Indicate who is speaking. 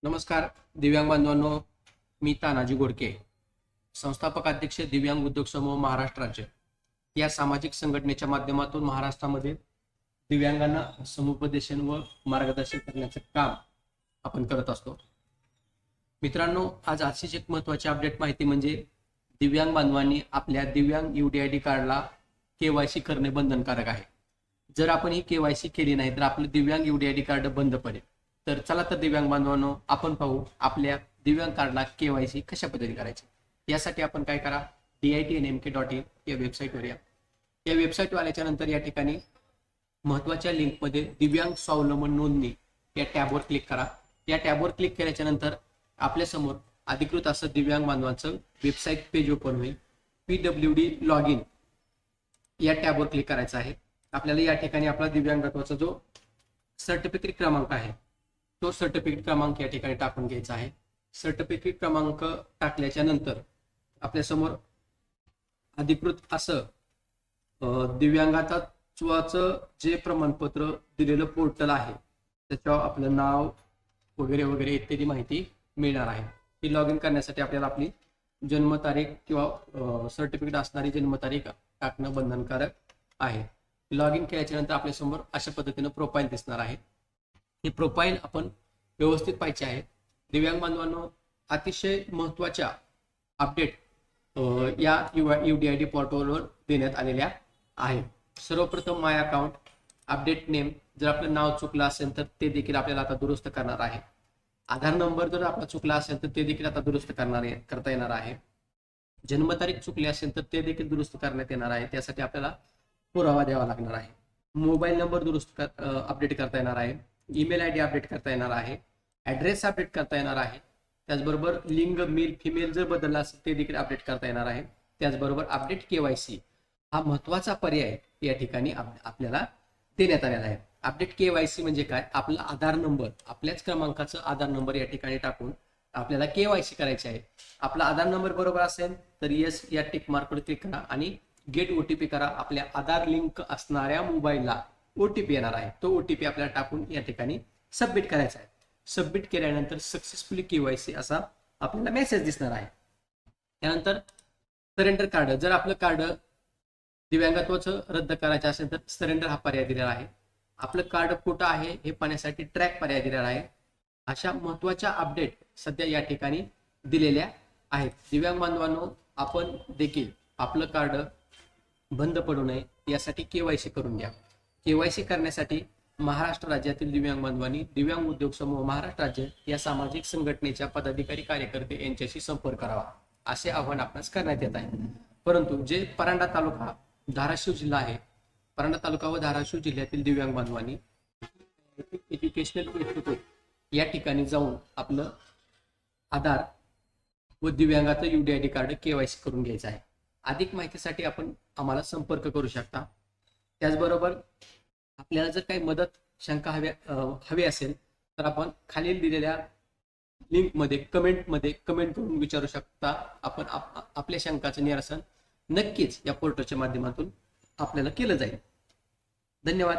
Speaker 1: नमस्कार दिव्यांग बांधवांनो, मी तानाजी गोडके, संस्थापक अध्यक्ष दिव्यांग उद्योग समूह महाराष्ट्र राज्य या सामाजिक संघटनेच्या माध्यमातून महाराष्ट्रामध्ये दिव्यांगांना समुपदेशन व मार्गदर्शन करण्याचे काम आपण करत असतो. मित्रांनो, आज अशीच एक महत्त्वाची अपडेट माहिती म्हणजे दिव्यांग बांधवांनी आपल्या दिव्यांग UDID कार्डला KYC करणे बंधनकारक आहे. जर आपण ही KYC केली नाही तर आपलं दिव्यांग UDID कार्ड बंद पडेल. तर चला तर दिव्यांग बांधवांनो, आपण पाहू आपल्या दिव्यांग कार्डला KYC कशा पद्धतीने करायची. यासाठी आपण काय करा, DITNMK.in या वेबसाईटवर या. या वेबसाईटवर आल्याच्या नंतर या ठिकाणी महत्त्वाच्या लिंकमध्ये दिव्यांग स्वावलंबन नोंदणी या टॅबवर क्लिक करा. या टॅबवर क्लिक केल्याच्या नंतर आपल्या समोर अधिकृत असं दिव्यांग बांधवांचं वेबसाईट पेज ओपन होईल. PWD लॉगिन या टॅबवर क्लिक करायचं आहे. आपल्याला या ठिकाणी आपला दिव्यांगत्वाचा जो सर्टिफिकेट क्रमांक आहे तो सर्टिफिकेट क्रमांक या ठिकाणी टाकून घ्यायचा आहे. सर्टिफिकेट क्रमांक टाकल्याच्या नंतर आपल्या समोर अधिकृत असं दिव्यांगत्वाचं जे प्रमाणपत्र दिलेलं पोर्टल आहे त्याच्यावर आपलं नाव वगैरे वगैरे इत्यादी माहिती मिळणार आहे. ती लॉग इन करण्यासाठी आपल्याला आपली जन्मतारीख किंवा सर्टिफिकेट असणारी जन्मतारीख टाकणं बंधनकारक आहे. लॉग इन केल्याच्या नंतर आपल्या समोर अशा पद्धतीनं प्रोफाईल दिसणार आहे. ही प्रोफाईल आपण व्यवस्थित पाहिजे आहे. दिव्यांग बांधवांनो, अतिशय महत्त्वाच्या अपडेट या UDID पोर्टलवर देण्यात आलेल्या आहेत. सर्वप्रथम माय अकाउंट अपडेट नेम, जर आपलं नाव चुकलं असेल तर ते देखील आपल्याला आता दुरुस्त करणार आहे. आधार नंबर जर आपला चुकला असेल तर ते देखील आता दुरुस्त करता येणार आहे. जन्मतारीख चुकली असेल तर ते देखील दुरुस्त करण्यात येणार आहे. त्यासाठी आपल्याला पुरावा द्यावा लागणार आहे. मोबाईल नंबर दुरुस्त अपडेट करता येणार आहे. ईमेल ID अपडेट करता येणार आहे. ॲड्रेस अपडेट करता येणार आहे. त्याचबरोबर लिंग मेल फिमेल जर बदलला असेल ते देखील अपडेट करता येणार आहे. त्याचबरोबर अपडेट KYC हा महत्त्वाचा पर्याय या ठिकाणी आपल्याला देण्यात आलेला आहे. अपडेट KYC म्हणजे काय, आपला आधार नंबर, आपल्याच क्रमांकाचं आधार नंबर या ठिकाणी टाकून आपल्याला KYC करायचे आहे. आपला आधार नंबर बरोबर असेल तर येस या टिक मार्कवर क्लिक करा आणि गेट OTP करा. आपल्या आधार लिंक असणाऱ्या मोबाईलला OTP येणार आहे. तो OTP आपल्याला टाकून या ठिकाणी सबमिट करायचा आहे. सबमिट केल्यानंतर सक्सेसफुली KYC असा आपल्याला मेसेज दिसणार आहे. त्यानंतर सरेंडर कार्ड, जर आपलं कार्ड दिव्यांगत्वाचं रद्द करायचं असेल तर सरेंडर हा पर्याय दिलेला आहे. आपलं कार्ड कुठं आहे हे पाहण्यासाठी ट्रॅक पर्याय दिलेला आहे. अशा महत्त्वाच्या अपडेट सध्या या ठिकाणी दिलेल्या आहेत. दिव्यांग बांधवांनो, आपण देखील आपलं कार्ड बंद पडू नये यासाठी KYC करून घ्या. KYC करण्यासाठी महाराष्ट्र राज्यातील दिव्यांग बांधवांनी दिव्यांग उद्योग समूह महाराष्ट्र राज्य या सामाजिक संघटनेच्या पदाधिकारी कार्यकर्ते यांच्याशी संपर्क करावा असे आवाहन आपणास करण्यात येत आहे. परंतु जे परांडा तालुका धाराशिव जिल्हा आहे, परांडा तालुका व धाराशिव जिल्ह्यातील दिव्यांग बांधवांनी एज्युकेशनल इन्स्टिट्यूट या ठिकाणी जाऊन आपलं आधार व दिव्यांगाचं UDID कार्ड KYC करून घ्यायचं आहे. अधिक माहितीसाठी आपण आम्हाला संपर्क करू शकता. त्याचबरोबर आपल्याला जर काही मदत शंका हवी असेल तर आपण खालील दिलेल्या लिंकमध्ये कमेंट करून विचारू शकता. आपण आपल्या शंकाचं निरसन नक्कीच या पोर्टलच्या माध्यमातून आपल्याला केलं जाईल. धन्यवाद.